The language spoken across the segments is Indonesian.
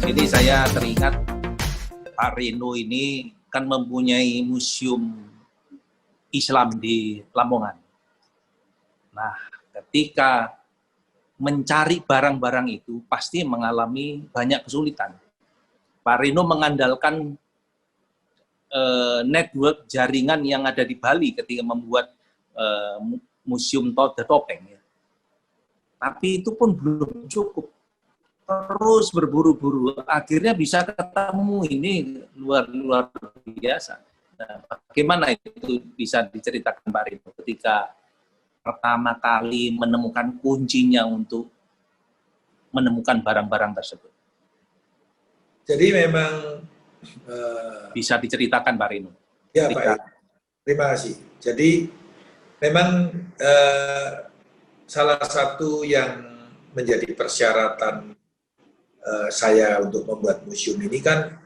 Ini saya teringat Pak Reno ini kan mempunyai museum Islam di Lamongan. Nah, ketika mencari barang-barang itu pasti mengalami banyak kesulitan. Pak Reno mengandalkan network jaringan yang ada di Bali ketika membuat museum topeng. Ya. Tapi itu pun belum cukup. Terus berburu-buru, akhirnya bisa ketemu, ini luar biasa. Nah, bagaimana itu bisa diceritakan Pak Rino ketika pertama kali menemukan kuncinya untuk menemukan barang-barang tersebut? Jadi memang bisa diceritakan Pak Rino. Ya Pak, terima kasih. Jadi memang salah satu yang menjadi persyaratan saya untuk membuat museum ini kan,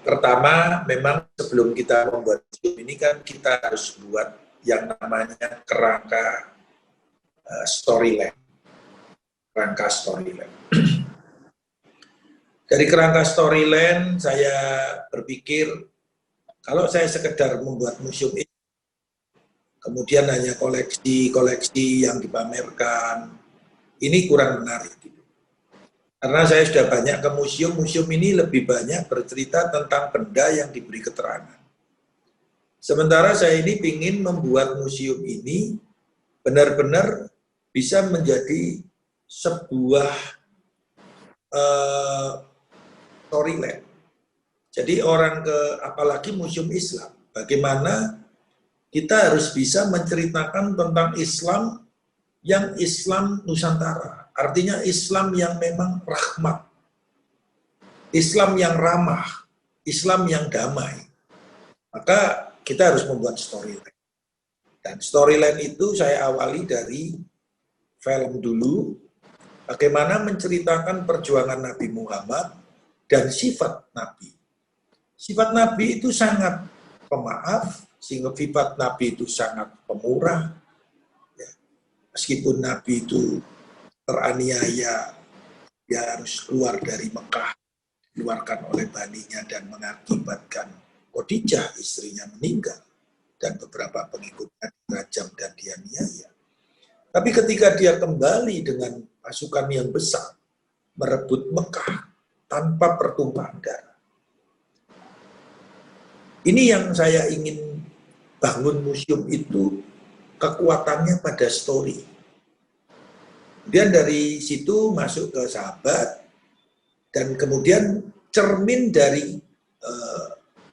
pertama memang sebelum kita membuat museum ini kan kita harus buat yang namanya kerangka storyline. Kerangka storyline. Dari kerangka storyline saya berpikir kalau saya sekedar membuat museum ini, kemudian hanya koleksi-koleksi yang dipamerkan, ini kurang menarik. Karena saya sudah banyak ke museum, museum ini lebih banyak bercerita tentang benda yang diberi keterangan. Sementara saya ini ingin membuat museum ini benar-benar bisa menjadi sebuah storyline. Jadi orang apalagi museum Islam, bagaimana kita harus bisa menceritakan tentang Islam yang Islam Nusantara. Artinya Islam yang memang rahmat, Islam yang ramah, Islam yang damai. Maka kita harus membuat storyline. Dan storyline itu saya awali dari film dulu, bagaimana menceritakan perjuangan Nabi Muhammad dan sifat Nabi. Sifat Nabi itu sangat pemaaf, sifat Nabi itu sangat pemurah. Ya. Meskipun Nabi itu teraniaya, dia harus keluar dari Mekah, dikeluarkan oleh baninya dan mengakibatkan Khadijah istrinya meninggal dan beberapa pengikutnya dirajam dan dianiaya. Tapi ketika dia kembali dengan pasukan yang besar merebut Mekah tanpa pertumpahan darah. Ini yang saya ingin bangun museum itu, kekuatannya pada story. Kemudian dari situ masuk ke sahabat, dan kemudian cermin dari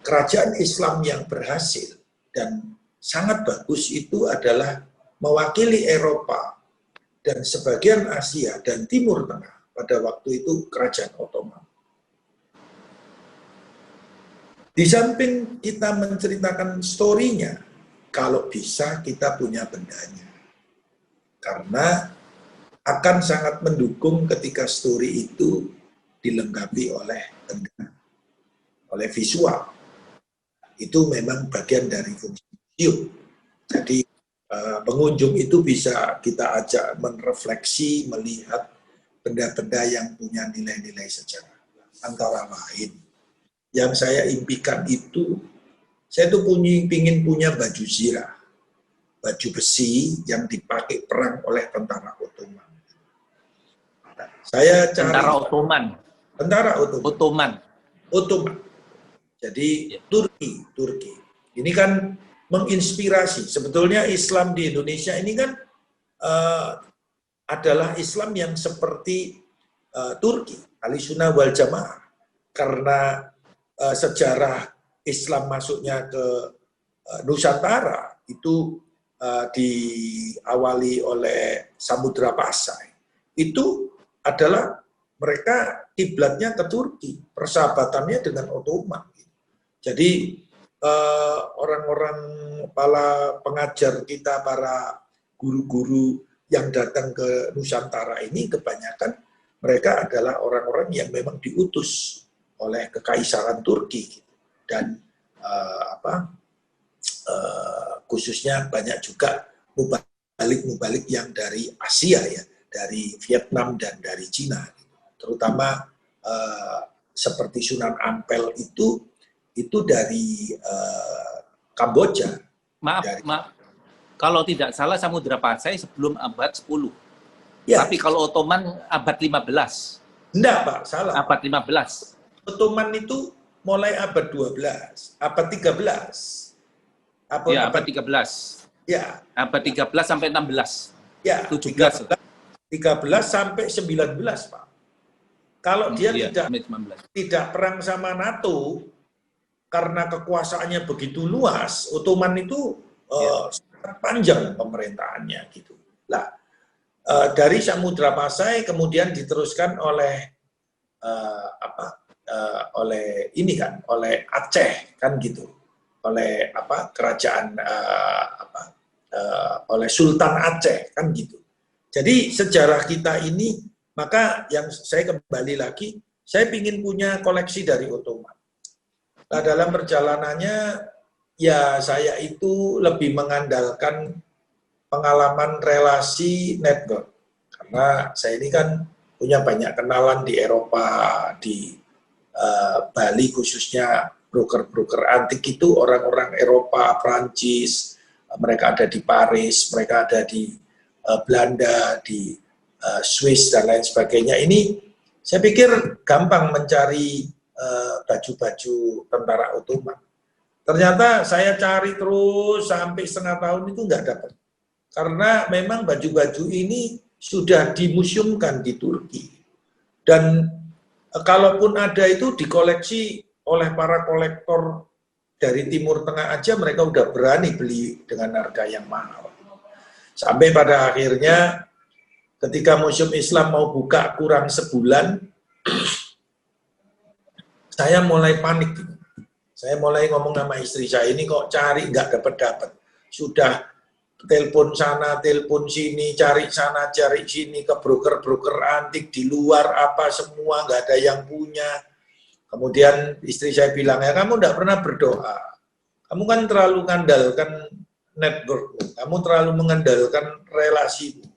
kerajaan Islam yang berhasil dan sangat bagus itu adalah mewakili Eropa dan sebagian Asia dan Timur Tengah pada waktu itu kerajaan Ottoman. Di samping kita menceritakan story-nya, kalau bisa kita punya bendanya. Karena akan sangat mendukung ketika story itu dilengkapi oleh benda, oleh visual. Itu memang bagian dari fungsi museum. Jadi pengunjung itu bisa kita ajak merefleksi, melihat benda-benda yang punya nilai-nilai sejarah. Antara lain, yang saya impikan itu, saya tuh ingin punya baju zirah, baju besi yang dipakai perang oleh tentara Ottoman. Saya cari tentara Ottoman. Jadi ya. Turki. Ini kan menginspirasi. Sebetulnya Islam di Indonesia ini kan adalah Islam yang seperti Turki, Ahlussunnah wal Jamaah. Karena sejarah Islam masuknya ke Nusantara itu diawali oleh Samudra Pasai. Itu adalah mereka kiblatnya ke Turki, persahabatannya dengan Ottoman. Jadi orang-orang para pengajar kita, para guru-guru yang datang ke Nusantara ini kebanyakan mereka adalah orang-orang yang memang diutus oleh Kekaisaran Turki dan khususnya banyak juga mubalik yang dari Asia ya, dari Vietnam dan dari Cina, terutama seperti Sunan Ampel itu dari Kamboja. Maaf, kalau tidak salah Samudra Pasai sebelum abad 10. Ya. Tapi kalau Ottoman abad 15. Enggak, Pak, salah. Abad 15. Ottoman itu mulai abad 12, abad 13. Abad 13. Ya. Abad 13 sampai 16. Ya, 17. 13 sampai 19, Pak. Kalau dia tidak perang sama NATO, karena kekuasaannya begitu luas, Ottoman itu sangat panjang pemerintahannya gitu. Nah, dari Samudra Pasai kemudian diteruskan oleh oleh Aceh kan gitu, oleh kerajaan oleh Sultan Aceh kan gitu. Jadi sejarah kita ini, maka yang saya kembali lagi, saya ingin punya koleksi dari Ottoman. Nah, dalam perjalanannya, ya saya itu lebih mengandalkan pengalaman relasi network. Karena saya ini kan punya banyak kenalan di Eropa, di Bali khususnya, broker-broker antik itu orang-orang Eropa, Prancis, mereka ada di Paris, mereka ada di Belanda, di Swiss, dan lain sebagainya. Ini saya pikir gampang mencari baju-baju tentara Ottoman. Ternyata saya cari terus sampai setengah tahun itu nggak dapat. Karena memang baju-baju ini sudah dimuseumkan di Turki. Dan kalaupun ada itu dikoleksi oleh para kolektor dari Timur Tengah aja, mereka udah berani beli dengan harga yang mahal. Sampai pada akhirnya ketika Museum Islam mau buka kurang sebulan, saya mulai panik. Saya mulai ngomong sama istri saya, ini kok cari nggak dapat-dapat. Sudah telepon sana, telepon sini, cari sana, cari sini, ke broker-broker antik di luar apa semua, nggak ada yang punya. Kemudian istri saya bilang, ya kamu nggak pernah berdoa. Kamu kan terlalu mengandalkan network, kamu terlalu mengandalkan relasimu.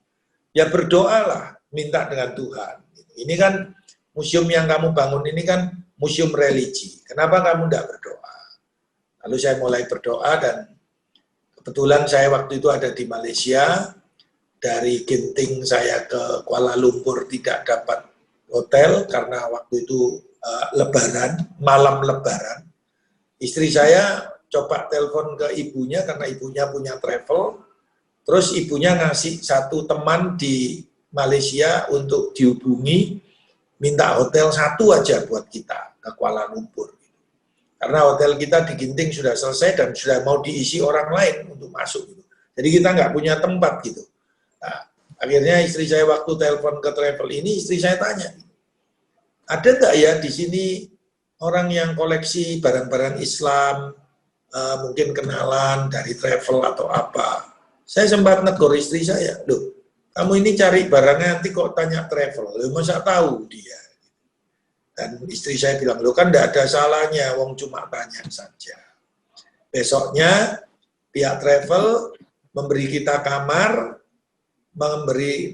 Ya berdoalah, minta dengan Tuhan. Ini kan museum yang kamu bangun ini kan museum religi. Kenapa kamu tidak berdoa? Lalu saya mulai berdoa dan kebetulan saya waktu itu ada di Malaysia. Dari Genting saya ke Kuala Lumpur tidak dapat hotel karena waktu itu Lebaran, malam Lebaran. Istri saya coba telepon ke ibunya karena ibunya punya travel. Terus ibunya ngasih satu teman di Malaysia untuk dihubungi, minta hotel satu aja buat kita ke Kuala Lumpur. Karena hotel kita di Genting sudah selesai dan sudah mau diisi orang lain untuk masuk. Jadi kita nggak punya tempat gitu. Nah, akhirnya istri saya waktu telepon ke travel ini, istri saya tanya, ada nggak ya di sini orang yang koleksi barang-barang Islam, mungkin kenalan dari travel atau apa? Saya sempat negur istri saya, loh, kamu ini cari barangnya nanti kok tanya travel, loh, masa tahu dia? Dan istri saya bilang, loh kan tidak ada salahnya, wong cuma tanya saja. Besoknya pihak travel memberi kita kamar, memberi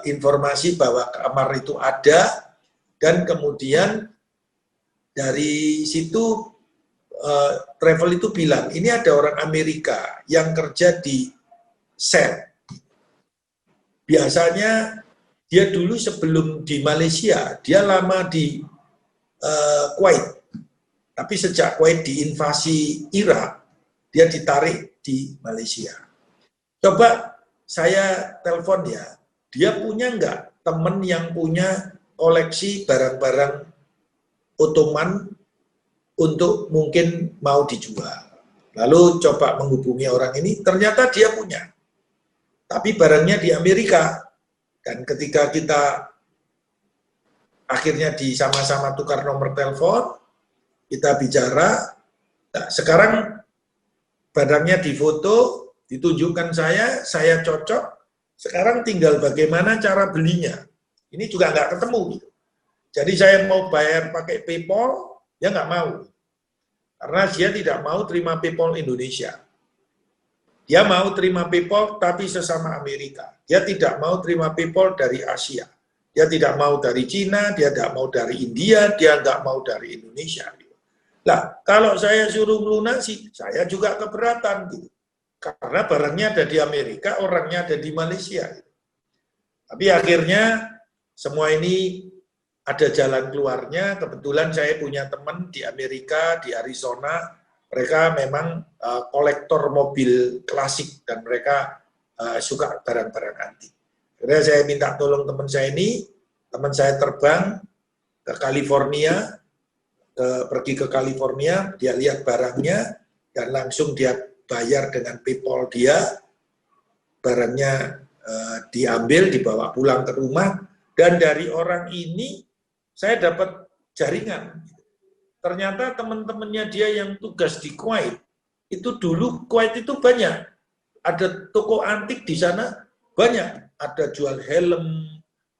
informasi bahwa kamar itu ada, dan kemudian dari situ travel itu bilang, ini ada orang Amerika yang kerja di Shell. Biasanya dia dulu sebelum di Malaysia, dia lama di Kuwait. Tapi sejak Kuwait diinvasi Irak, dia ditarik di Malaysia. Coba saya telepon ya, dia punya nggak teman yang punya koleksi barang-barang Ottoman untuk mungkin mau dijual. Lalu coba menghubungi orang ini, ternyata dia punya. Tapi barangnya di Amerika. Dan ketika kita akhirnya sama-sama tukar nomor telepon, kita bicara, nah, sekarang barangnya difoto, ditunjukkan saya cocok, sekarang tinggal bagaimana cara belinya. Ini juga nggak ketemu. Jadi saya mau bayar pakai PayPal, dia nggak mau. Karena dia tidak mau terima PayPal Indonesia. Dia mau terima PayPal tapi sesama Amerika. Dia tidak mau terima PayPal dari Asia. Dia tidak mau dari Cina, dia tidak mau dari India, dia nggak mau dari Indonesia. Nah, kalau saya suruh melunasi, saya juga keberatan gitu. Karena barangnya ada di Amerika, orangnya ada di Malaysia. Tapi akhirnya semua ini ada jalan keluarnya. Kebetulan saya punya teman di Amerika, di Arizona. Mereka memang kolektor mobil klasik dan mereka suka barang-barang antik. Akhirnya saya minta tolong teman saya ini, teman saya terbang ke California, pergi ke California, dia lihat barangnya, dan langsung dia bayar dengan PayPal dia, barangnya diambil, dibawa pulang ke rumah, dan dari orang ini saya dapat jaringan. Ternyata teman-temannya dia yang tugas di Kuwait, itu dulu Kuwait itu banyak, ada toko antik di sana, banyak. Ada jual helm,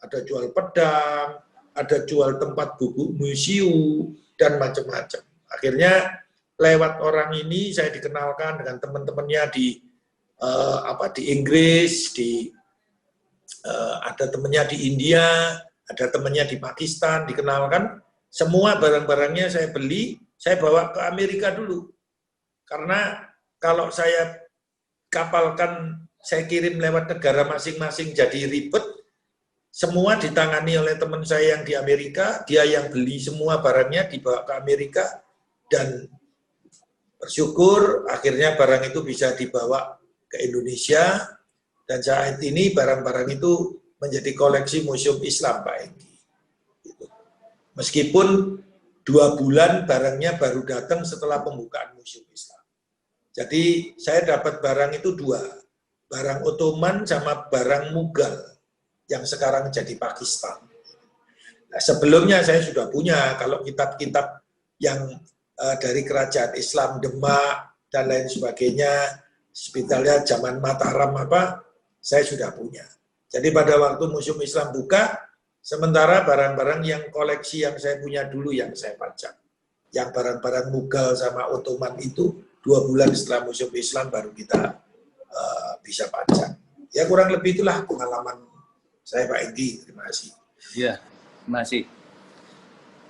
ada jual pedang, ada jual tempat buku museum, dan macam-macam. Akhirnya lewat orang ini saya dikenalkan dengan teman-temannya di Inggris, ada temannya di India, ada temannya di Pakistan, dikenalkan. Semua barang-barangnya saya beli, saya bawa ke Amerika dulu. Karena kalau saya kapalkan, saya kirim lewat negara masing-masing jadi ribet, semua ditangani oleh teman saya yang di Amerika, dia yang beli semua barangnya dibawa ke Amerika, dan bersyukur akhirnya barang itu bisa dibawa ke Indonesia, dan saat ini barang-barang itu menjadi koleksi Museum Islam, Pak Enggi. Meskipun 2 bulan barangnya baru datang setelah pembukaan Museum Islam. Jadi saya dapat barang itu 2, barang Ottoman sama barang Mughal yang sekarang jadi Pakistan. Nah, sebelumnya saya sudah punya, kalau kitab-kitab yang dari kerajaan Islam, Demak dan lain sebagainya, sebenarnya zaman Mataram saya sudah punya. Jadi pada waktu Museum Islam buka, sementara barang-barang yang koleksi yang saya punya dulu yang saya pajak. Yang barang-barang Mughal sama Ottoman itu 2 bulan setelah Museum Islam baru kita bisa pajak. Ya kurang lebih itulah pengalaman saya, Pak Enggi. Terima kasih. Ya, terima kasih.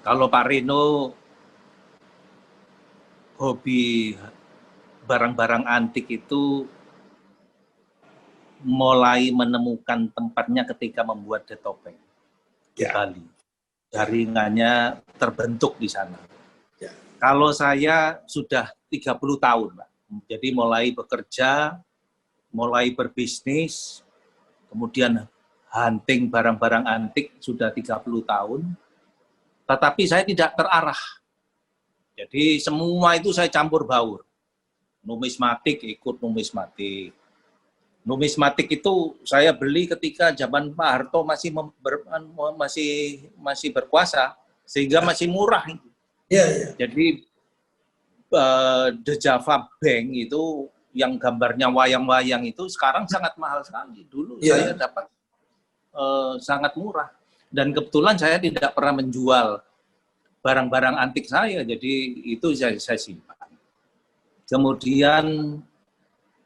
Kalau Pak Rino hobi barang-barang antik itu mulai menemukan tempatnya ketika membuat topeng di Bali. Jaringannya terbentuk di sana. Ya. Kalau saya sudah 30 tahun, Pak. Jadi mulai bekerja, mulai berbisnis, kemudian hunting barang-barang antik sudah 30 tahun. Tetapi saya tidak terarah. Jadi semua itu saya campur baur. Numismatik ikut numismatik. Numismatik itu saya beli ketika zaman Pak Harto masih berkuasa, sehingga masih murah. Ya. Jadi The Java Bank itu yang gambarnya wayang-wayang itu sekarang sangat mahal sekali. Dulu saya dapat sangat murah. Dan kebetulan saya tidak pernah menjual barang-barang antik saya, jadi itu saya simpan. Kemudian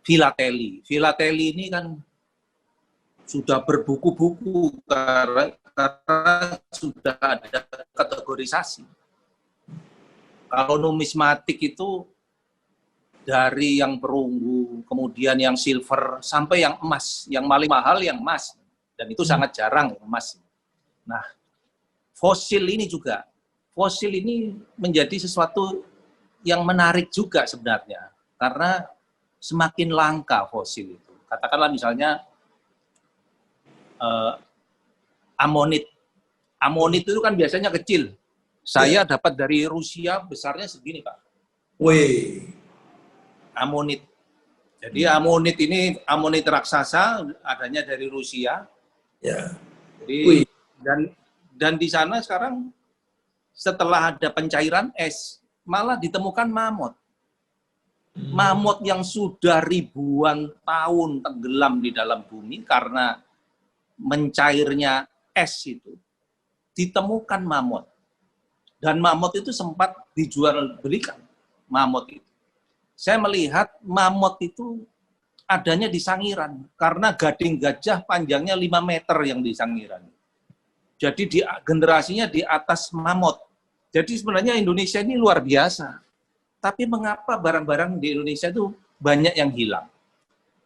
filateli. Filateli ini kan sudah berbuku-buku karena sudah ada kategorisasi. Kalau numismatik itu dari yang perunggu, kemudian yang silver, sampai yang emas. Yang paling mahal yang emas. Dan itu sangat jarang emas. Nah, fosil ini juga. Fosil ini menjadi sesuatu yang menarik juga sebenarnya. Karena semakin langka fosil itu. Katakanlah misalnya amonit. Amonit itu kan biasanya kecil. Saya dapat dari Rusia besarnya segini, Pak. Wih. Amonit. Jadi amonit ini amonit raksasa, adanya dari Rusia. Ya. Jadi dan di sana sekarang setelah ada pencairan es, malah ditemukan mamut. Mamut yang sudah ribuan tahun tenggelam di dalam bumi karena mencairnya es itu, ditemukan mamut. Dan mamut itu sempat dijual belikan, mamut itu. Saya melihat mamut itu adanya di Sangiran, karena gading gajah panjangnya 5 meter yang di Sangiran. Jadi generasinya di atas mamut. Jadi sebenarnya Indonesia ini luar biasa. Tapi mengapa barang-barang di Indonesia itu banyak yang hilang?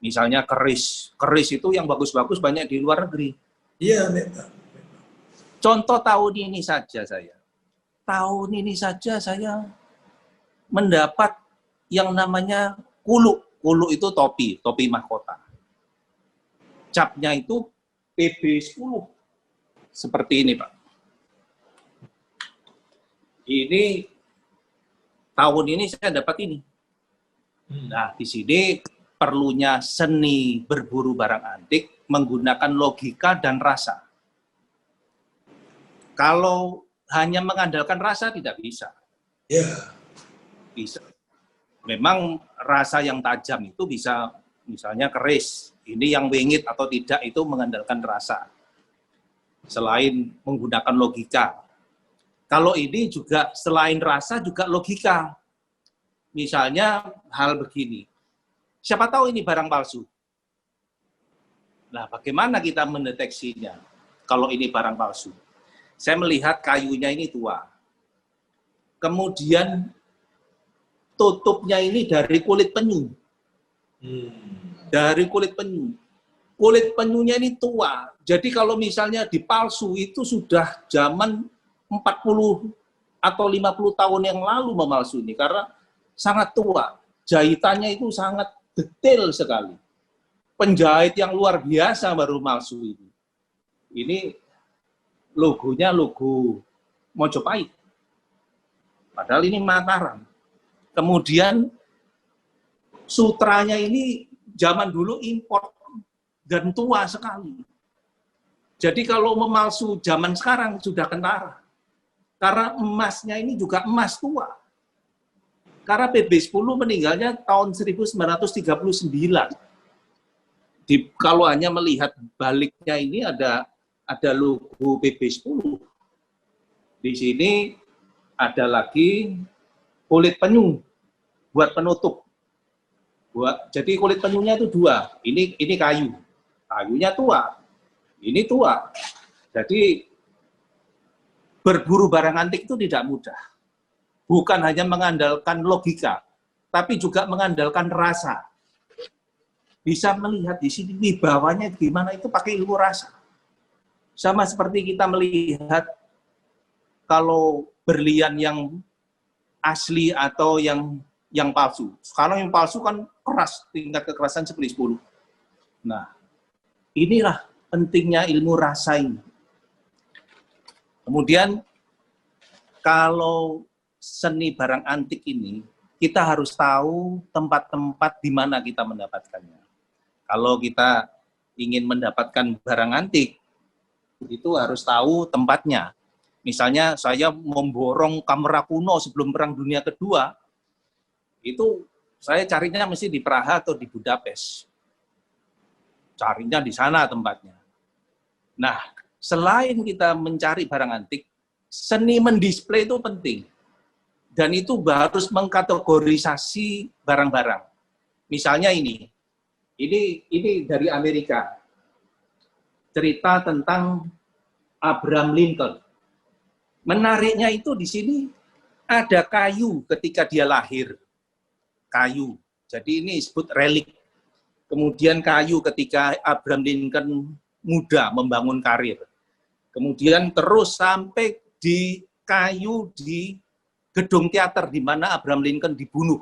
Misalnya keris. Keris itu yang bagus-bagus banyak di luar negeri. Iya, memang. Contoh tahun ini saja saya. Tahun ini saja saya mendapat yang namanya kulu. Kulu itu topi, topi mahkota. Capnya itu PB10. Seperti ini, Pak. Ini tahun ini saya dapat ini. Nah, di sini perlunya seni berburu barang antik menggunakan logika dan rasa. Kalau hanya mengandalkan rasa tidak bisa. Ya. Bisa. Memang rasa yang tajam itu bisa, misalnya keris. Ini yang wingit atau tidak itu mengandalkan rasa. Selain menggunakan logika. Kalau ini juga selain rasa juga logika. Misalnya hal begini. Siapa tahu ini barang palsu. Nah, bagaimana kita mendeteksinya kalau ini barang palsu? Saya melihat kayunya ini tua. Kemudian tutupnya ini dari kulit penyu. Dari kulit penyu. Kulit penyunya ini tua. Jadi kalau misalnya dipalsu itu sudah zaman 40 atau 50 tahun yang lalu memalsu ini. Karena sangat tua. Jahitannya itu sangat detail sekali. Penjahit yang luar biasa baru palsu ini. Ini logonya logo Mojopahit. Padahal ini Mataram. Kemudian sutranya ini zaman dulu impor dan tua sekali. Jadi kalau memalsu zaman sekarang sudah kentara. Karena emasnya ini juga emas tua. Karena PB10 meninggalnya tahun 1939. Kalau hanya melihat baliknya ini ada logo PB10. Di sini ada lagi kulit penyu buat penutup. Jadi kulit penyunya itu dua. Ini kayu. Kayunya tua. Ini tua. Jadi berburu barang antik itu tidak mudah. Bukan hanya mengandalkan logika, tapi juga mengandalkan rasa. Bisa melihat di sini wibawanya gimana itu pakai ilmu rasa. Sama seperti kita melihat kalau berlian yang asli atau yang palsu. Sekarang yang palsu kan keras, tingkat kekerasan 10. Nah, inilah pentingnya ilmu rasa ini. Kemudian, kalau seni barang antik ini, kita harus tahu tempat-tempat di mana kita mendapatkannya. Kalau kita ingin mendapatkan barang antik, itu harus tahu tempatnya. Misalnya saya memborong kamera kuno sebelum Perang Dunia Kedua, itu saya carinya mesti di Praha atau di Budapest. Carinya di sana tempatnya. Nah, selain kita mencari barang antik, seni mendisplay itu penting. Dan itu harus mengkategorisasi barang-barang. Misalnya ini dari Amerika. Cerita tentang Abraham Lincoln. Menariknya itu di sini ada kayu ketika dia lahir. Kayu. Jadi ini disebut relik. Kemudian kayu ketika Abraham Lincoln muda membangun karir. Kemudian terus sampai di kayu di gedung teater di mana Abraham Lincoln dibunuh.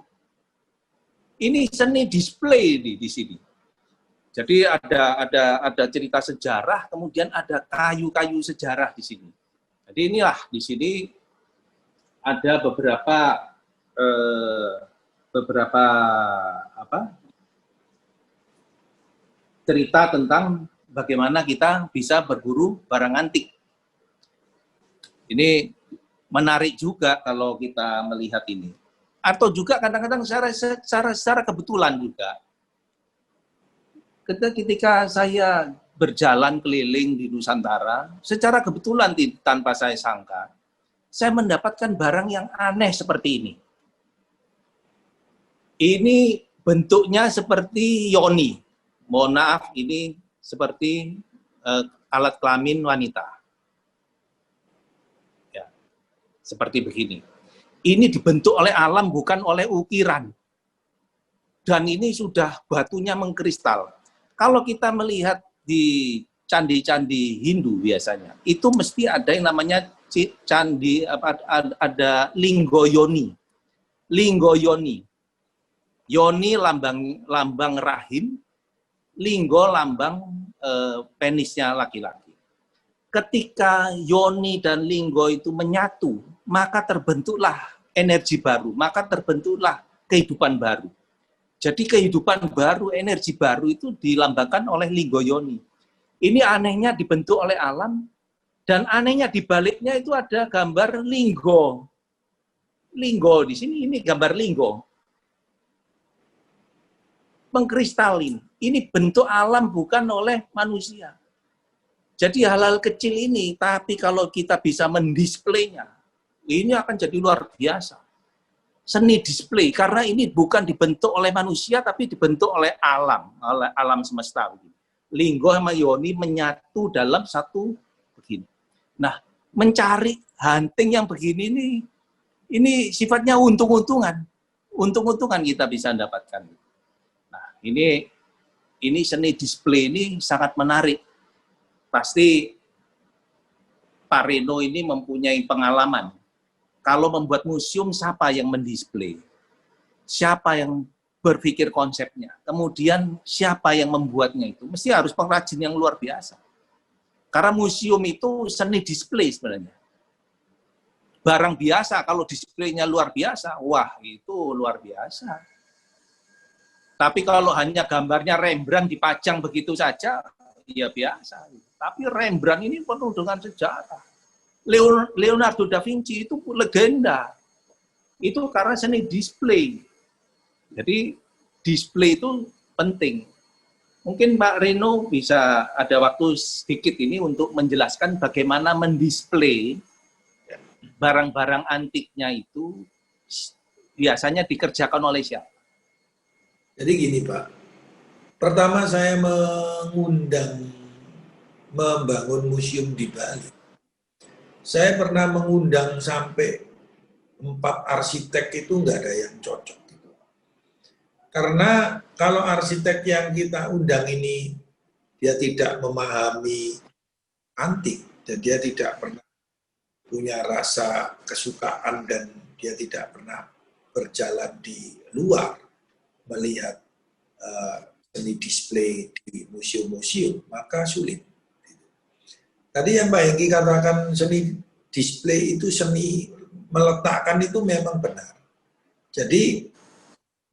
Ini seni display di sini. Jadi ada cerita sejarah, kemudian ada kayu-kayu sejarah di sini. Jadi inilah di sini ada beberapa cerita tentang bagaimana kita bisa berburu barang antik. Ini menarik juga kalau kita melihat ini. Atau juga kadang-kadang secara kebetulan juga. Ketika saya berjalan keliling di Nusantara, secara kebetulan tanpa saya sangka, saya mendapatkan barang yang aneh seperti ini. Ini bentuknya seperti yoni. Mohon maaf, ini seperti alat kelamin wanita. seperti begini. Ini dibentuk oleh alam, bukan oleh ukiran. Dan ini sudah batunya mengkristal. Kalau kita melihat di candi-candi Hindu biasanya, itu mesti ada yang namanya candi, ada linggo yoni. Linggo yoni. Yoni lambang rahim, linggo lambang penisnya laki-laki. Ketika yoni dan linggo itu menyatu, maka terbentuklah energi baru, maka terbentuklah kehidupan baru. Jadi kehidupan baru, energi baru itu dilambangkan oleh linggo yoni. Ini anehnya dibentuk oleh alam, dan anehnya di baliknya itu ada gambar linggo. Linggo di sini, ini gambar linggo. Mengkristalin. Ini bentuk alam, bukan oleh manusia. Jadi hal-hal kecil ini, tapi kalau kita bisa mendisplaynya, ini akan jadi luar biasa. Seni display, karena ini bukan dibentuk oleh manusia, tapi dibentuk oleh alam semesta. Linggo sama yoni menyatu dalam satu begini. Nah, mencari hunting yang begini ini sifatnya untung-untungan. Untung-untungan kita bisa dapatkan. Nah, ini seni display ini sangat menarik. Pasti Pak Reno ini mempunyai pengalaman. Kalau membuat museum, siapa yang mendisplay? Siapa yang berpikir konsepnya? Kemudian siapa yang membuatnya itu? Mesti harus pengrajin yang luar biasa. Karena museum itu seni display sebenarnya. Barang biasa, kalau displaynya luar biasa, wah itu luar biasa. Tapi kalau hanya gambarnya Rembrandt dipajang begitu saja, ya biasa. Tapi Rembrandt ini penuh dengan sejarah. Leonardo da Vinci itu legenda. Itu karena seni display. Jadi display itu penting. Mungkin Pak Reno bisa ada waktu sedikit ini untuk menjelaskan bagaimana mendisplay barang-barang antiknya itu biasanya dikerjakan oleh siapa? Jadi gini Pak, pertama saya membangun museum di Bali. Saya pernah mengundang sampai 4 arsitek itu nggak ada yang cocok. Karena kalau arsitek yang kita undang ini, dia tidak memahami antik, dan dia tidak pernah punya rasa kesukaan, dan dia tidak pernah berjalan di luar, melihat seni display di museum-museum, maka sulit. Tadi yang Pak Hengki katakan seni display itu seni meletakkan itu memang benar. Jadi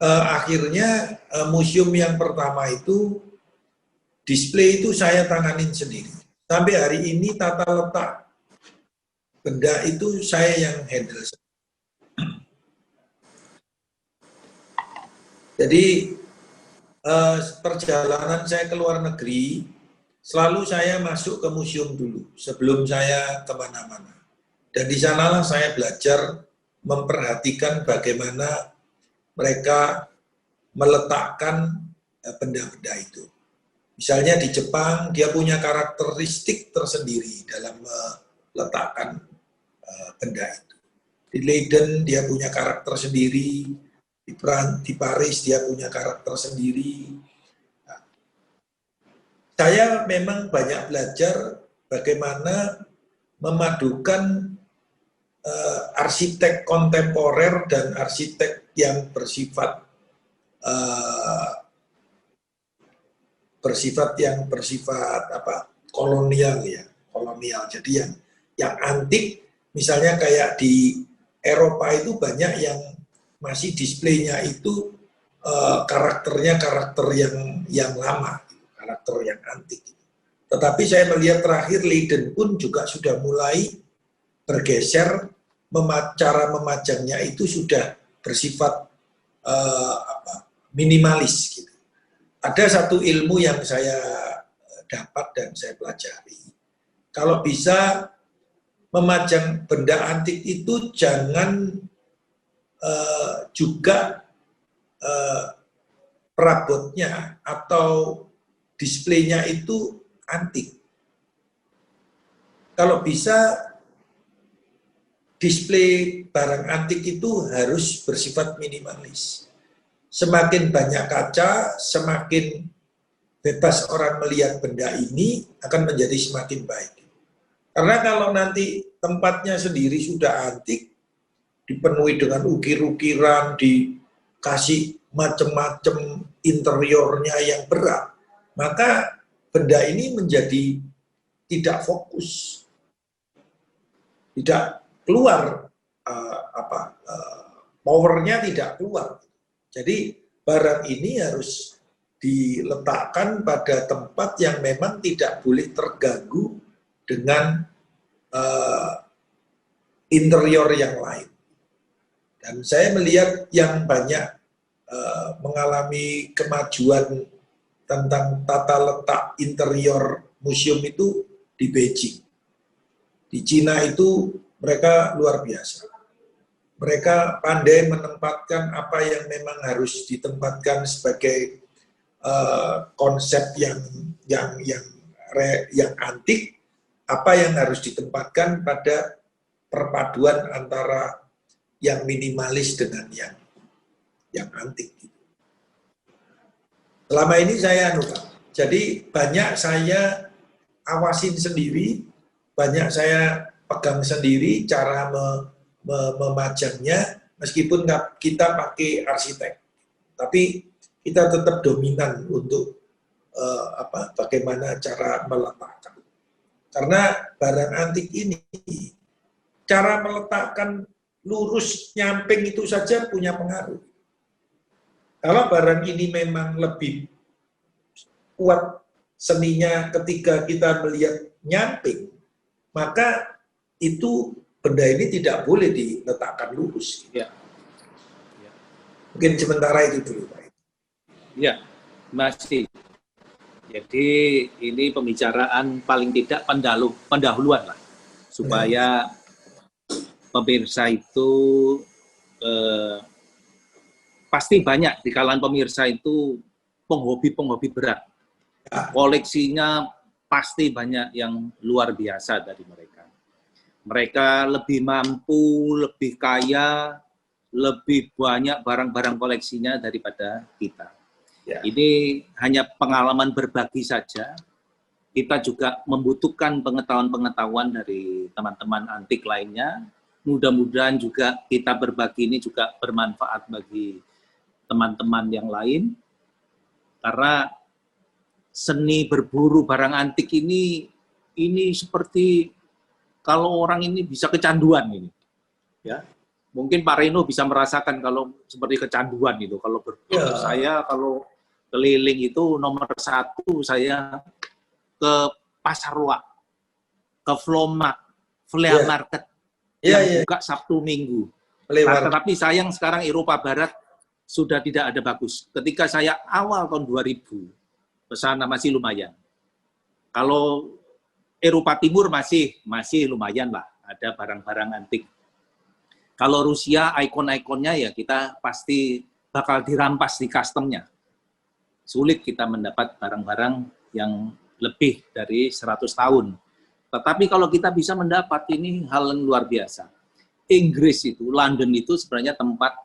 akhirnya museum yang pertama itu display itu saya tanganin sendiri. Sampai hari ini tata letak benda itu saya yang handle. Jadi perjalanan saya ke luar negeri, selalu saya masuk ke museum dulu sebelum saya kemana-mana. Dan di sanalah saya belajar memperhatikan bagaimana mereka meletakkan benda-benda itu. Misalnya di Jepang, dia punya karakteristik tersendiri dalam meletakkan benda itu. Di Leiden dia punya karakter sendiri, di Paris dia punya karakter sendiri. Nah, saya memang banyak belajar bagaimana memadukan arsitek kontemporer dan arsitek yang bersifat kolonial ya, kolonial. Jadi yang antik, misalnya kayak di Eropa itu banyak yang masih displaynya itu karakternya karakter yang lama, karakter yang antik. Tetapi saya melihat terakhir Leiden pun juga sudah mulai bergeser, cara memajangnya itu sudah bersifat minimalis gitu. Ada satu ilmu yang saya dapat dan saya pelajari. Kalau bisa memajang benda antik itu jangan juga perabotnya atau displaynya itu antik. Kalau bisa display barang antik itu harus bersifat minimalis. Semakin banyak kaca, semakin bebas orang melihat benda ini akan menjadi semakin baik. Karena kalau nanti tempatnya sendiri sudah antik, dipenuhi dengan ukir-ukiran, dikasih macam-macam interiornya yang berat, maka benda ini menjadi tidak fokus, tidak keluar powernya tidak keluar. Jadi barang ini harus diletakkan pada tempat yang memang tidak boleh terganggu dengan interior yang lain. Dan saya melihat yang banyak mengalami kemajuan tentang tata letak interior museum itu di Beijing. Di Cina itu mereka luar biasa. Mereka pandai menempatkan apa yang memang harus ditempatkan sebagai konsep yang antik, apa yang harus ditempatkan pada perpaduan antara yang minimalis dengan yang antik. Selama ini saya jadi banyak saya awasin sendiri, banyak saya pegang sendiri cara memajangnya, meskipun kita pakai arsitek, tapi kita tetap dominan untuk bagaimana cara meletakkan. Karena barang antik ini, cara meletakkan lurus nyamping itu saja punya pengaruh. Kalau barang ini memang lebih kuat seninya ketika kita melihat nyamping, maka itu benda ini tidak boleh diletakkan lurus. Ya. Mungkin sementara itu dulu, Pak. Ya, masih. Jadi ini pembicaraan paling tidak pendahuluan lah, supaya pemirsa itu pasti banyak di kalangan pemirsa itu penghobi berat. Koleksinya pasti banyak yang luar biasa dari mereka. Mereka lebih mampu, lebih kaya, lebih banyak barang-barang koleksinya daripada kita. Ya. Ini hanya pengalaman berbagi saja. Kita juga membutuhkan pengetahuan-pengetahuan dari teman-teman antik lainnya. Mudah-mudahan juga kita berbagi ini juga bermanfaat bagi teman-teman yang lain. Karena seni berburu barang antik ini seperti kalau orang ini bisa kecanduan ini, ya mungkin Pak Reno bisa merasakan kalau seperti kecanduan itu. Kalau berburu saya kalau keliling itu nomor 1 saya ke Pasar Ruak, ke Flea Market yang buka Sabtu Minggu. Tetapi sayang sekarang Eropa Barat sudah tidak ada bagus. Ketika saya awal tahun 2000 ke sana masih lumayan. Kalau Eropa Timur masih lumayan lah, ada barang-barang antik. Kalau Rusia, ikon-ikonnya ya kita pasti bakal dirampas di customnya. Sulit kita mendapat barang-barang yang lebih dari 100 tahun. Tetapi kalau kita bisa mendapat, ini hal yang luar biasa. Inggris itu, London itu sebenarnya tempat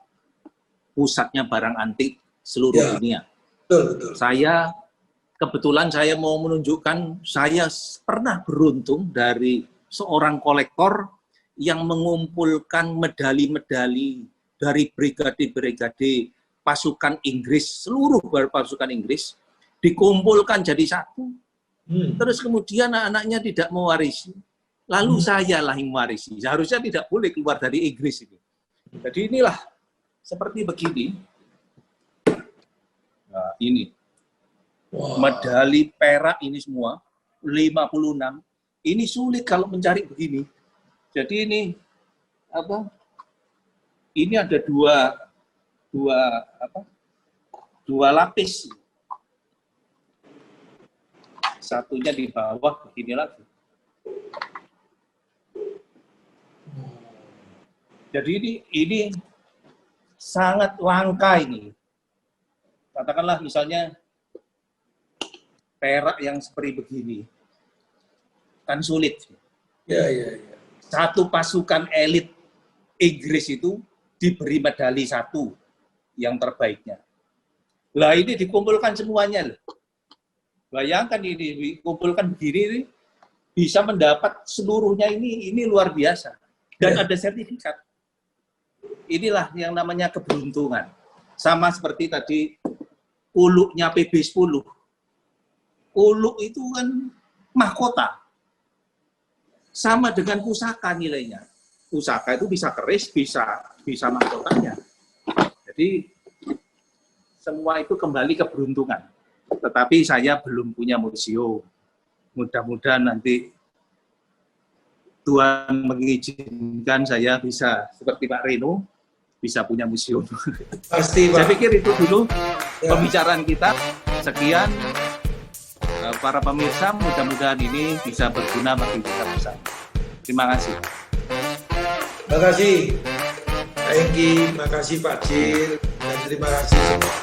pusatnya barang antik seluruh dunia. Betul. Kebetulan saya mau menunjukkan, saya pernah beruntung dari seorang kolektor yang mengumpulkan medali-medali dari brigade-brigade pasukan Inggris, seluruh pasukan Inggris, dikumpulkan jadi satu. Terus kemudian anak-anaknya tidak mewarisi. Lalu saya lah yang mewarisi. Seharusnya tidak boleh keluar dari Inggris itu. Jadi inilah, seperti begini. Nah, ini. Medali perak ini semua 56. Ini sulit kalau mencari begini. Jadi ini apa? Ini ada dua lapis. Satunya di bawah begini lagi. Jadi ini sangat langka ini. Katakanlah misalnya perak yang seperti begini, kan sulit. Ya. Satu pasukan elit Inggris itu diberi medali 1 yang terbaiknya. Lah ini dikumpulkan semuanya loh. Bayangkan ini dikumpulkan begini bisa mendapat seluruhnya, ini luar biasa. Dan ada sertifikat. Inilah yang namanya keberuntungan. Sama seperti tadi uluknya PB10. Uluk itu kan mahkota. Sama dengan pusaka nilainya. Pusaka itu bisa keris, bisa mahkotanya. Jadi semua itu kembali keberuntungan. Tetapi saya belum punya museum. Mudah-mudahan nanti Tuhan mengizinkan saya bisa seperti Pak Reno, bisa punya museum. Pasti, Pak. Saya pikir itu dulu pembicaraan kita. Sekian para pemirsa, mudah-mudahan ini bisa berguna bagi kita bersama. Terima kasih. Terima kasih Pak Enggi, terima kasih Pak Jil, dan terima kasih semua.